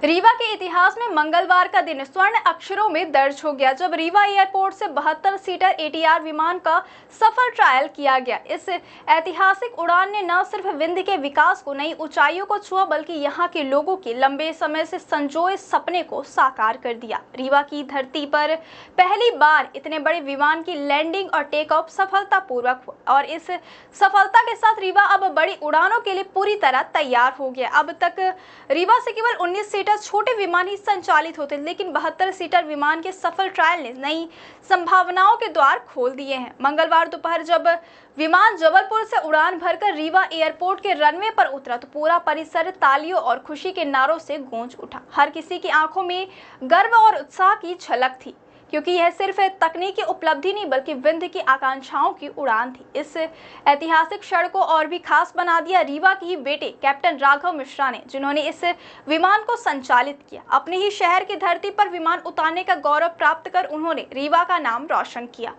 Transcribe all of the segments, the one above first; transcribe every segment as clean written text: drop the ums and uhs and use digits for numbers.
रीवा के इतिहास में मंगलवार का दिन स्वर्ण अक्षरों में दर्ज हो गया, जब रीवा एयरपोर्ट से 72 सीटर एटीआर विमान का सफल ट्रायल किया गया। इस ऐतिहासिक उड़ान ने न सिर्फ विंध्य के विकास को नई ऊंचाइयों को छुआ, बल्कि यहां के लोगों के लंबे समय से संजोए सपने को साकार कर दिया। रीवा की धरती पर पहली बार इतने बड़े विमान की लैंडिंग और टेक ऑफ सफलतापूर्वक हुआ और इस सफलता के साथ रीवा अब बड़ी उड़ानों के लिए पूरी तरह तैयार हो गया। अब तक रीवा से केवल 19 सीटर छोटे विमान ही संचालित होते, लेकिन 72 सीटर विमान के सफल ट्रायल ने नई संभावनाओं के द्वार खोल दिए हैं। मंगलवार दोपहर जब विमान जबलपुर से उड़ान भरकर रीवा एयरपोर्ट के रनवे पर उतरा तो पूरा परिसर तालियों और खुशी के नारों से गूंज उठा। हर किसी की आंखों में गर्व और उत्साह की झलक थी, क्योंकि यह सिर्फ तकनीकी उपलब्धि नहीं बल्कि विंध्य की आकांक्षाओं की उड़ान थी। इस ऐतिहासिक क्षण को और भी खास बना दिया रीवा के ही बेटे कैप्टन राघव मिश्रा ने, जिन्होंने इस विमान को संचालित किया। अपने ही शहर की धरती पर विमान उतारने का गौरव प्राप्त कर उन्होंने रीवा का नाम रोशन किया।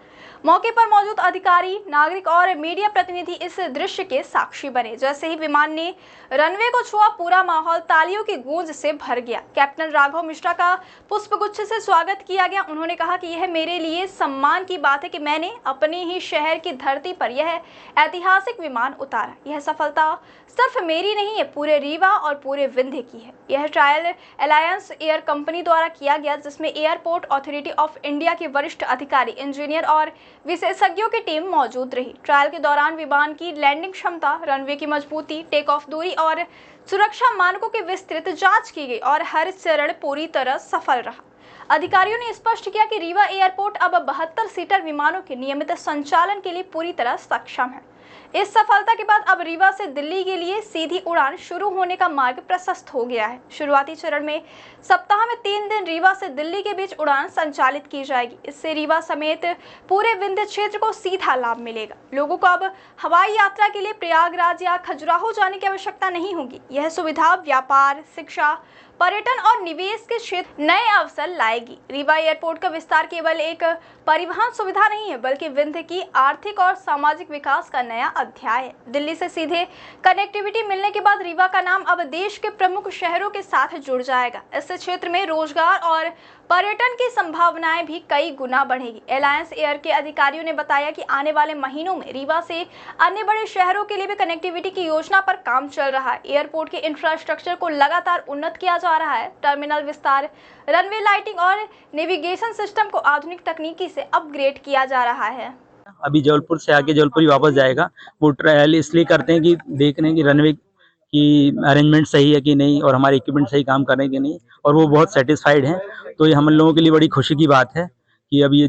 मौके पर मौजूद अधिकारी, नागरिक और मीडिया प्रतिनिधि इस दृश्य के साक्षी बने। जैसे ही विमान ने रनवे को छुआ, पूरा माहौल तालियों की गूंज से भर गया। कैप्टन राघव मिश्रा का पुष्पगुच्छ से स्वागत किया गया। उन्होंने कहा कि यह मेरे लिए सम्मान की बात है कि मैंने अपने ही शहर की धरती पर यह ऐतिहासिक विमान उतारा। यह सफलता सिर्फ मेरी नहीं है, पूरे रीवा और पूरे विंध्य की है। यह ट्रायल अलायंस एयर कंपनी द्वारा किया गया, जिसमें एयरपोर्ट अथॉरिटी ऑफ इंडिया के वरिष्ठ अधिकारी, इंजीनियर और विशेषज्ञों की टीम मौजूद रही। ट्रायल के दौरान विमान की लैंडिंग क्षमता, रनवे की मजबूती, टेक ऑफ दूरी और सुरक्षा मानकों की विस्तृत जांच की गई और हर चरण पूरी तरह सफल रहा। अधिकारियों ने स्पष्ट किया कि रीवा एयरपोर्ट अब 72 सीटर विमानों के नियमित संचालन के लिए पूरी तरह सक्षम है। इस सफलता के बाद अब रीवा से दिल्ली के लिए सीधी उड़ान शुरू होने का मार्ग प्रशस्त हो गया है। शुरुआती चरण में सप्ताह में 3 दिन रीवा से दिल्ली के बीच उड़ान संचालित की जाएगी। इससे रीवा समेत पूरे विंध्य क्षेत्र को सीधा लाभ मिलेगा। लोगों को अब हवाई यात्रा के लिए प्रयागराज या खजुराहो जाने की आवश्यकता नहीं होगी। यह सुविधा व्यापार, शिक्षा, पर्यटन और निवेश के क्षेत्र नए अवसर लाएगी। रीवा एयरपोर्ट का विस्तार केवल एक परिवहन सुविधा नहीं है, बल्कि विंध्य की आर्थिक और सामाजिक विकास का नया अध्याय है। दिल्ली से सीधे कनेक्टिविटी मिलने के बाद रीवा का नाम अब देश के प्रमुख शहरों के साथ जुड़ जाएगा। इस क्षेत्र में रोजगार और पर्यटन की संभावनाएं भी कई गुना बढ़ेगी। अलायंस एयर के अधिकारियों ने बताया कि आने वाले महीनों में रीवा से अन्य बड़े शहरों के लिए भी कनेक्टिविटी की योजना पर काम चल रहा है। एयरपोर्ट के इंफ्रास्ट्रक्चर को लगातार उन्नत किया जा रहा है। टर्मिनल विस्तार, रनवे लाइटिंग और नेविगेशन सिस्टम को आधुनिक तकनीकी से अपग्रेड किया जा रहा है। अभी जबलपुर से आके जबलपुर ही वापस जाएगा। वो ट्रायल इसलिए करते हैं कि देख रहे हैं कि रनवे की अरेंजमेंट सही है कि नहीं और हमारे इक्विपमेंट सही काम कर रहे हैं कि नहीं, और वो बहुत सेटिस्फाइड हैं। तो ये हम लोगों के लिए बड़ी खुशी की बात है कि अब ये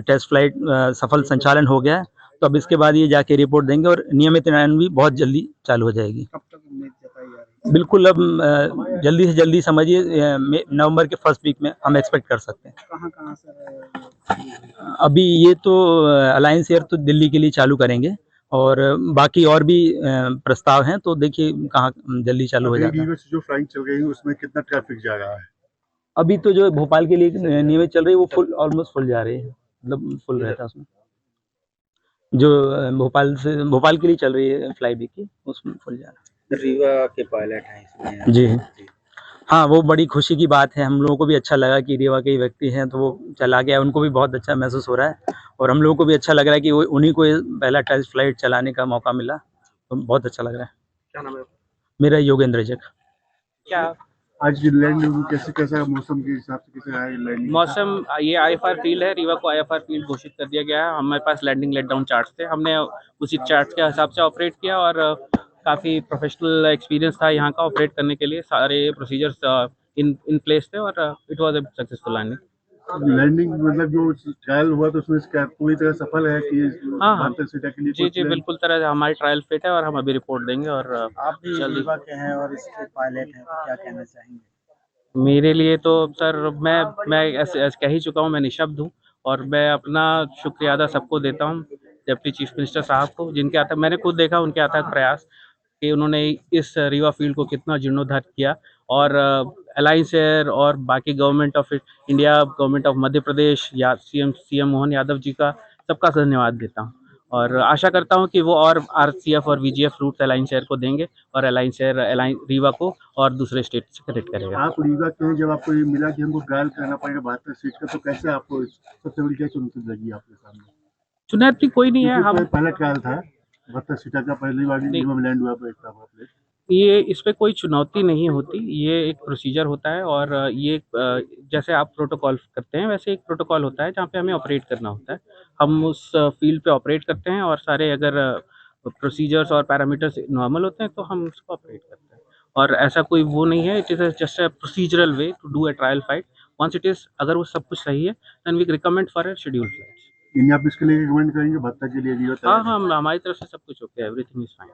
टेस्ट फ्लाइट सफल संचालन हो गया है। तो अब इसके बाद ये जाके रिपोर्ट देंगे और नियमित उड़ान भी बहुत जल्दी चालू हो जाएगी। कब तक उम्मीद जताई जा रही है? बिल्कुल, अब जल्दी से जल्दी समझिए नवंबर के फर्स्ट वीक में हम एक्सपेक्ट कर सकते हैं। कहाँ सर? अभी ये तो अलायंस एयर तो दिल्ली के लिए चालू करेंगे और बाकी और भी प्रस्ताव हैं, तो देखिए कहाँ जल्दी चालू हो जाता है। जो फ्लाइंग चल रही है उसमें कितना ट्रैफिक जा रहा है? अभी तो जो भोपाल के लिए नियमित चल रही है वो फुल, ऑलमोस्ट फुल जा रही है, मतलब फुल रहता है उसमें। जो भोपाल के लिए चल रही है फ्लाइट की, उसमें फुल जा रहा है। रीवा के पायलट हैं इसमें? जी हाँ, वो बड़ी खुशी की बात है। हम लोगों को भी अच्छा लगा कि रीवा के ही व्यक्ति हैं, तो वो चला गया, उनको भी बहुत अच्छा महसूस हो रहा है और हम लोगों को भी अच्छा लग रहा है कि वो उन्हीं को पहला टेस्ट फ्लाइट चलाने का मौका मिला, तो बहुत अच्छा लग रहा है। क्या नाम है? मेरा योगेंद्र जग। क्या आज लैंड कैसा मौसम के हिसाब से कैसे है लैंडिंग? मौसम, ये IFR फील्ड है। रीवा को IFR फील्ड घोषित कर दिया गया है। हमारे पास लैंडिंग लेट डाउन चार्ट्स थे, हमने उसी चार्ट्स के हिसाब से ऑपरेट किया और काफ़ी प्रोफेशनल एक्सपीरियंस था यहाँ का ऑपरेट करने के लिए। सारे प्रोसीजर्स इन प्लेस थे और it was a successful landing मतलब जो ट्रायल हुआ तो उसमें पूरी तरह सफल है कि हाँ, के लिए? जी बिल्कुल तरह हमारी ट्रायल फिट है और हम अभी रिपोर्ट देंगे। और आप भी रीवा के हैं और इसके पायलट हैं, तो क्या कहना चाहेंगे? मेरे लिए तो सर मैं ऐसे कह ही चुका हूँ, मैं निशब्द हूँ और मैं अपना शुक्रिया अदा सबको देता हूँ। डिप्टी चीफ मिनिस्टर साहब को, जिनके आता मैंने खुद देखा उनके अथक प्रयास कि उन्होंने इस रीवा फील्ड को कितना जीर्णोद्धार किया, और अलायंस एयर और बाकी government of India, government of Madhya Pradesh या सीएम मोहन यादव जी का सबका धन्यवाद देता हूँ। और आशा करता हूं कि वो और आरसीएफ और वीजीएफ रूट्स अलायंस एयर को देंगे और अलायंस एयर रीवा को और दूसरे स्टेट से कनेक्ट करेगा। आप रीवा के हैं, जब आपको ये मिला कि हमको ट्रायल करना पड़ेगा 72 सीट का, तो कैसे आपको सबसे बड़ी क्या चुनौती लगी आपके सामने? चुनौती कोई नहीं है, क्योंकि हम पहला ट्रायल था 72 सीटर का, पहली बार रीवा में लैंड हुआ प्लेन। ये इस पे कोई चुनौती नहीं होती, ये एक प्रोसीजर होता है और ये जैसे आप प्रोटोकॉल करते हैं वैसे एक प्रोटोकॉल होता है जहाँ पे हमें ऑपरेट करना होता है। हम उस फील्ड पे ऑपरेट करते हैं और सारे अगर प्रोसीजर्स और पैरामीटर्स नॉर्मल होते हैं तो हम उसको ऑपरेट करते हैं। और ऐसा कोई वो नहीं है, it is just a procedural way to do a trial flight. Once it is, अगर वो सब कुछ सही है then we recommend for a scheduled flights. यानी आप इसके लिए रिकमेंड करेंगे 72 के लिए रीवा? हाँ, हाँ, हमारी तरफ से सब कुछ ओके है, एवरीथिंग इज़ फाइन।